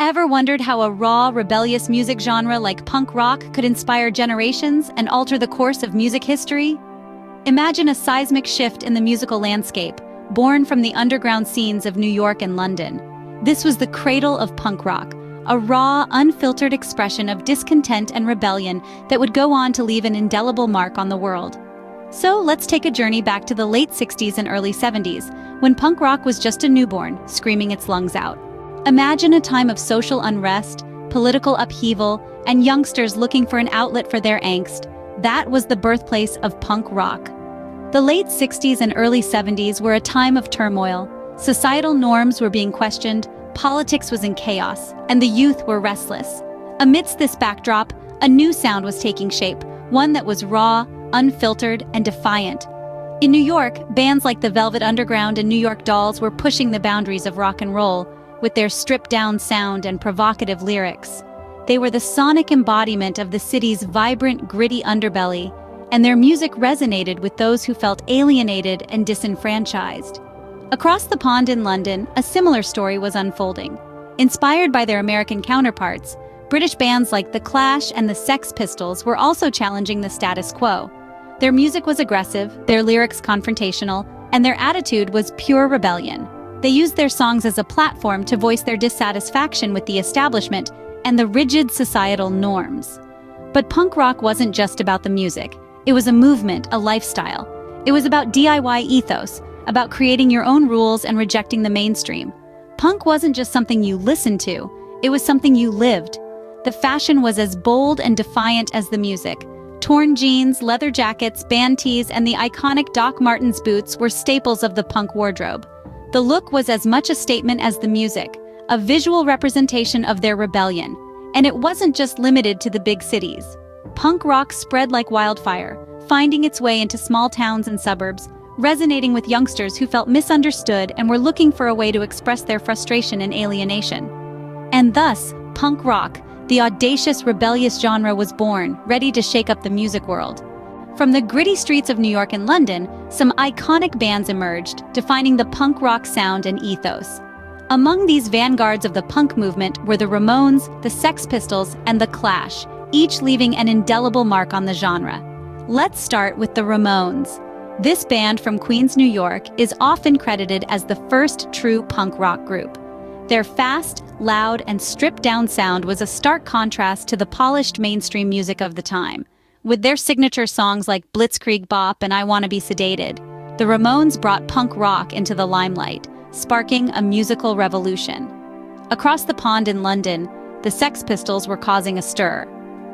Ever wondered how a raw, rebellious music genre like punk rock could inspire generations and alter the course of music history? Imagine a seismic shift in the musical landscape, born from the underground scenes of New York and London. This was the cradle of punk rock, a raw, unfiltered expression of discontent and rebellion that would go on to leave an indelible mark on the world. So let's take a journey back to the late 60s and early 70s, when punk rock was just a newborn, screaming its lungs out. Imagine a time of social unrest, political upheaval, and youngsters looking for an outlet for their angst. That was the birthplace of punk rock. The late 60s and early 70s were a time of turmoil. Societal norms were being questioned, politics was in chaos, and the youth were restless. Amidst this backdrop, a new sound was taking shape, one that was raw, unfiltered, and defiant. In New York, bands like the Velvet Underground and New York Dolls were pushing the boundaries of rock and roll, with their stripped-down sound and provocative lyrics. They were the sonic embodiment of the city's vibrant, gritty underbelly, and their music resonated with those who felt alienated and disenfranchised. Across the pond in London, a similar story was unfolding. Inspired by their American counterparts, British bands like The Clash and the Sex Pistols were also challenging the status quo. Their music was aggressive, their lyrics confrontational, and their attitude was pure rebellion. They used their songs as a platform to voice their dissatisfaction with the establishment and the rigid societal norms. But punk rock wasn't just about the music. It was a movement, a lifestyle. It was about DIY ethos, about creating your own rules and rejecting the mainstream. Punk wasn't just something you listened to, it was something you lived. The fashion was as bold and defiant as the music. Torn jeans, leather jackets, band tees, and the iconic Doc Martens boots were staples of the punk wardrobe. The look was as much a statement as the music, a visual representation of their rebellion. And it wasn't just limited to the big cities. Punk rock spread like wildfire, finding its way into small towns and suburbs, resonating with youngsters who felt misunderstood and were looking for a way to express their frustration and alienation. And thus, punk rock, the audacious, rebellious genre, was born, ready to shake up the music world. From the gritty streets of New York and London, some iconic bands emerged, defining the punk rock sound and ethos. Among these vanguards of the punk movement were the Ramones, the Sex Pistols, and the Clash, each leaving an indelible mark on the genre. Let's start with the Ramones. This band from Queens, New York, is often credited as the first true punk rock group. Their fast, loud, and stripped-down sound was a stark contrast to the polished mainstream music of the time. With their signature songs like Blitzkrieg Bop and I Wanna Be Sedated, the Ramones brought punk rock into the limelight, sparking a musical revolution. Across the pond in London, the Sex Pistols were causing a stir.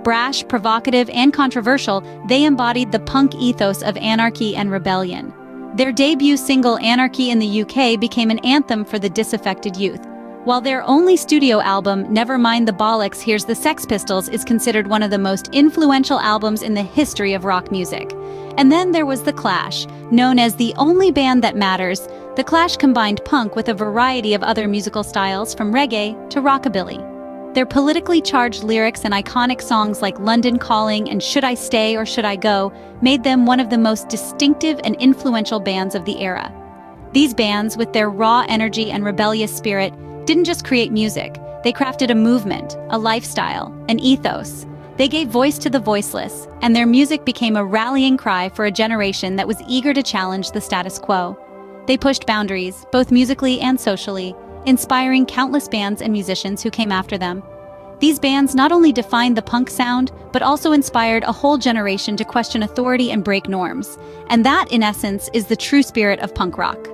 Brash, provocative, and controversial, they embodied the punk ethos of anarchy and rebellion. Their debut single Anarchy in the UK became an anthem for the disaffected youth, while their only studio album, Never Mind the Bollocks, Here's the Sex Pistols, is considered one of the most influential albums in the history of rock music. And then there was The Clash. Known as the only band that matters, The Clash combined punk with a variety of other musical styles, from reggae to rockabilly. Their politically charged lyrics and iconic songs like London Calling and Should I Stay or Should I Go made them one of the most distinctive and influential bands of the era. These bands, with their raw energy and rebellious spirit, didn't just create music, they crafted a movement, a lifestyle, an ethos. They gave voice to the voiceless, and their music became a rallying cry for a generation that was eager to challenge the status quo. They pushed boundaries, both musically and socially, inspiring countless bands and musicians who came after them. These bands not only defined the punk sound, but also inspired a whole generation to question authority and break norms. And that, in essence, is the true spirit of punk rock.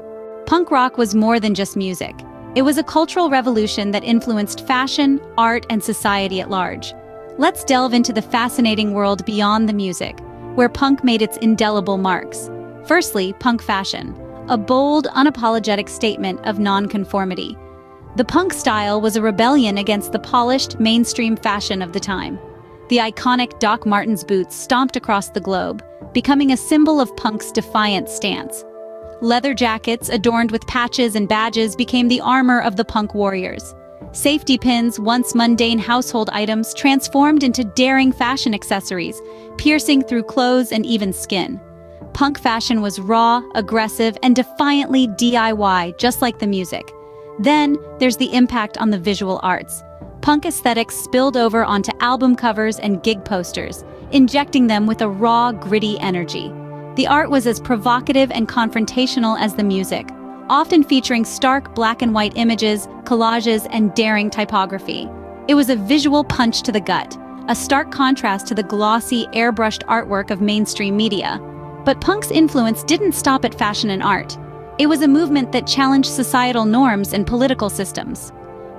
Punk rock was more than just music. It was a cultural revolution that influenced fashion, art, and society at large. Let's delve into the fascinating world beyond the music, where punk made its indelible marks. Firstly, punk fashion, a bold, unapologetic statement of nonconformity. The punk style was a rebellion against the polished, mainstream fashion of the time. The iconic Doc Martens boots stomped across the globe, becoming a symbol of punk's defiant stance. Leather jackets adorned with patches and badges became the armor of the punk warriors. Safety pins, once mundane household items, transformed into daring fashion accessories, piercing through clothes and even skin. Punk fashion was raw, aggressive, and defiantly DIY, just like the music. Then, there's the impact on the visual arts. Punk aesthetics spilled over onto album covers and gig posters, injecting them with a raw, gritty energy. The art was as provocative and confrontational as the music, often featuring stark black and white images, collages, and daring typography. It was a visual punch to the gut, a stark contrast to the glossy, airbrushed artwork of mainstream media. But punk's influence didn't stop at fashion and art. It was a movement that challenged societal norms and political systems.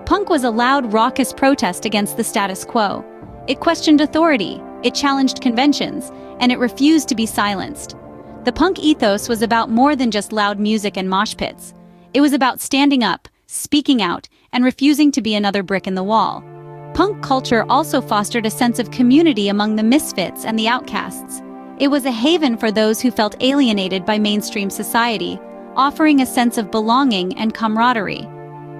Punk was a loud, raucous protest against the status quo. It questioned authority, it challenged conventions, and it refused to be silenced. The punk ethos was about more than just loud music and mosh pits. It was about standing up, speaking out, and refusing to be another brick in the wall. Punk culture also fostered a sense of community among the misfits and the outcasts. It was a haven for those who felt alienated by mainstream society, offering a sense of belonging and camaraderie.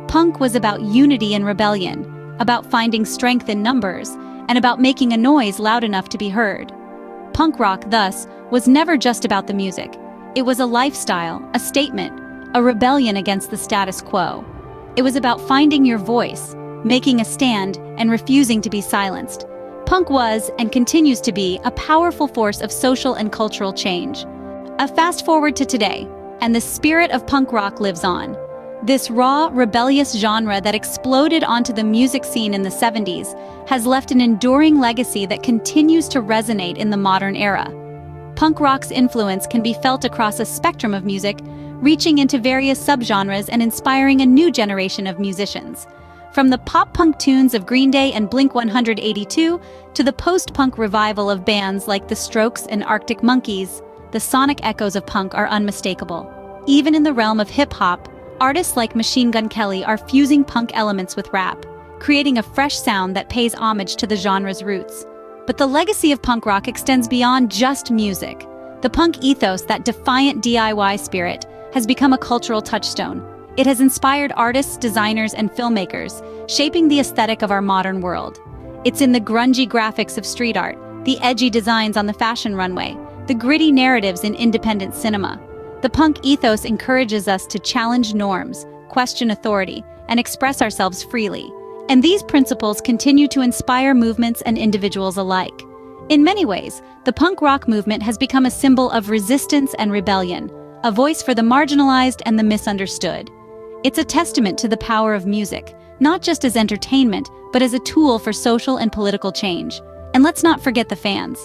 Punk was about unity and rebellion, about finding strength in numbers, and about making a noise loud enough to be heard. Punk rock, thus, was never just about the music. It was a lifestyle, a statement, a rebellion against the status quo. It was about finding your voice, making a stand, and refusing to be silenced. Punk was, and continues to be, a powerful force of social and cultural change. A fast forward to today, and the spirit of punk rock lives on. This raw, rebellious genre that exploded onto the music scene in the 70s has left an enduring legacy that continues to resonate in the modern era. Punk rock's influence can be felt across a spectrum of music, reaching into various subgenres and inspiring a new generation of musicians. From the pop-punk tunes of Green Day and Blink-182 to the post-punk revival of bands like The Strokes and Arctic Monkeys, the sonic echoes of punk are unmistakable. Even in the realm of hip-hop, artists like Machine Gun Kelly are fusing punk elements with rap, creating a fresh sound that pays homage to the genre's roots. But the legacy of punk rock extends beyond just music. The punk ethos, that defiant DIY spirit, has become a cultural touchstone. It has inspired artists, designers, and filmmakers, shaping the aesthetic of our modern world. It's in the grungy graphics of street art, the edgy designs on the fashion runway, the gritty narratives in independent cinema. The punk ethos encourages us to challenge norms, question authority, and express ourselves freely. And these principles continue to inspire movements and individuals alike. In many ways, the punk rock movement has become a symbol of resistance and rebellion, a voice for the marginalized and the misunderstood. It's a testament to the power of music, not just as entertainment, but as a tool for social and political change. And let's not forget the fans.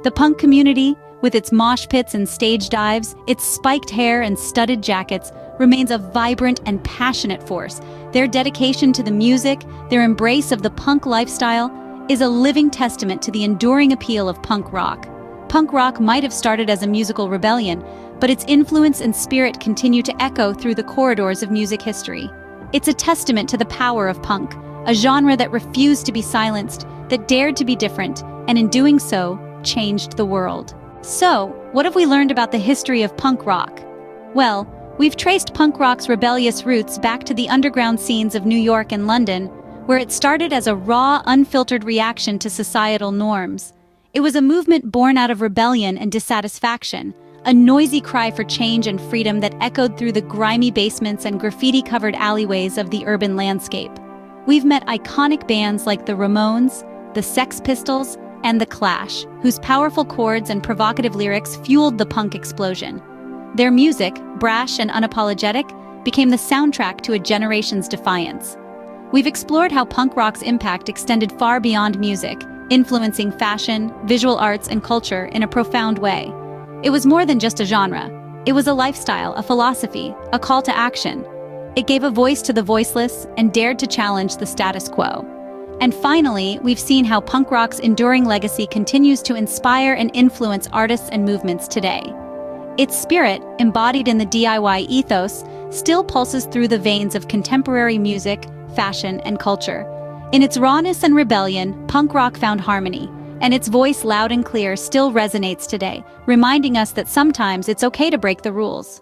The punk community, with its mosh pits and stage dives, its spiked hair and studded jackets, remains a vibrant and passionate force. Their dedication to the music, their embrace of the punk lifestyle, is a living testament to the enduring appeal of punk rock. Punk rock might have started as a musical rebellion, but its influence and spirit continue to echo through the corridors of music history. It's a testament to the power of punk, a genre that refused to be silenced, that dared to be different, and in doing so, changed the world. So, what have we learned about the history of punk rock? Well, we've traced punk rock's rebellious roots back to the underground scenes of New York and London, where it started as a raw, unfiltered reaction to societal norms. It was a movement born out of rebellion and dissatisfaction, a noisy cry for change and freedom that echoed through the grimy basements and graffiti-covered alleyways of the urban landscape. We've met iconic bands like the Ramones, the Sex Pistols, and The Clash, whose powerful chords and provocative lyrics fueled the punk explosion. Their music, brash and unapologetic, became the soundtrack to a generation's defiance. We've explored how punk rock's impact extended far beyond music, influencing fashion, visual arts, and culture in a profound way. It was more than just a genre. It was a lifestyle, a philosophy, a call to action. It gave a voice to the voiceless and dared to challenge the status quo. And finally, we've seen how punk rock's enduring legacy continues to inspire and influence artists and movements today. Its spirit, embodied in the DIY ethos, still pulses through the veins of contemporary music, fashion, and culture. In its rawness and rebellion, punk rock found harmony, and its voice, loud and clear, still resonates today, reminding us that sometimes it's okay to break the rules.